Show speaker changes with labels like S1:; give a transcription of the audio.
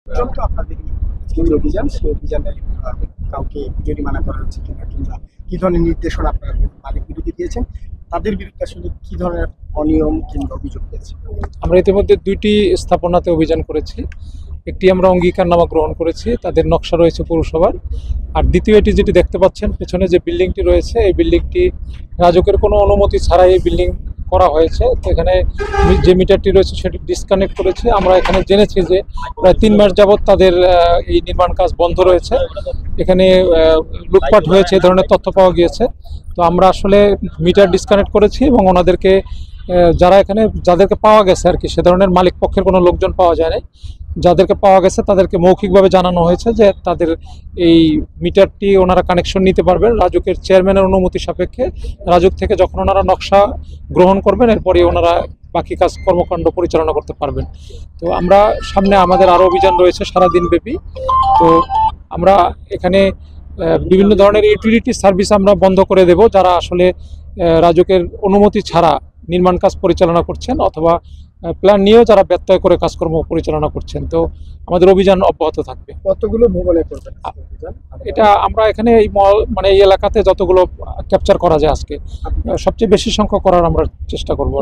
S1: পর্যন্ত আপনাদের যে অভিযান সেই অভিযানে কাউকে জরিমানা করা হচ্ছে কিনা কিংবা কি ধরনের নির্দেশনা আপনারা মালিক বিরোধী দিয়েছেন, তাদের বিরুদ্ধে আসলে কি ধরনের অনিয়ম কিংবা অভিযোগ পেয়েছে?
S2: আমরা ইতিমধ্যে 2টি স্থাপনাতে অভিযান করেছি। একটি আমরা অঙ্গীকারনামা গ্রহণ করেছি, তাদের নকশা রয়েছে পৌরসভার। আর দ্বিতীয়টি যেটি দেখতে পাচ্ছেন পেছনে যে বিল্ডিংটি রয়েছে, এই বিল্ডিংটি রাজুকের কোনো অনুমতি ছাড়াই এই বিল্ডিং করা হয়েছে। তো এখানে যে মিটারটি রয়েছে সেটি ডিসকানেক্ট করেছে। আমরা এখানে জেনেছি যে প্রায় 3 মাস যাবৎ তাদের এই নির্মাণ কাজ বন্ধ রয়েছে। এখানে লুটপাট হয়েছে এই ধরনের তথ্য পাওয়া গিয়েছে। তো আমরা আসলে মিটার ডিসকানেক্ট করেছি এবং ওনাদেরকে যাদেরকে পাওয়া গেছে আর কি, সে ধরনের মালিক পক্ষের কোনো লোকজন পাওয়া যায় নাই। যাদেরকে পাওয়া গেছে তাদেরকে মৌখিকভাবে জানানো হয়েছে যে তাদের এই মিটারটি ওনারা কানেকশন নিতে পারবেন রাজুকের চেয়ারম্যানের অনুমতি সাপেক্ষে। রাজুক থেকে যখন ওনারা নকশা গ্রহণ করবেন এরপরে ওনারা বাকি কাজ কর্মকাণ্ড পরিচালনা করতে পারবেন। তো আমরা সামনে আমাদের আরও অভিযান রয়েছে সারাদিন ব্যাপী। তো আমরা এখানে বিভিন্ন ধরনের ইউটিলিটি সার্ভিস আমরা বন্ধ করে দেব যারা আসলে রাজুকের অনুমতি ছাড়া নির্মাণ কাজ পরিচালনা করছেন অথবা প্ল্যান নিয়েও যারা ব্যত্যয় করে কাজকর্ম পরিচালনা করছেন। তো আমাদের অভিযান অব্যাহত থাকবে।
S1: কতগুলো ভবনে করবেন
S2: এটা আমরা এখানে এই এই এলাকাতে যতগুলো ক্যাপচার করা যায় আজকে সবচেয়ে বেশি সংখ্যক করার আমরা চেষ্টা করব।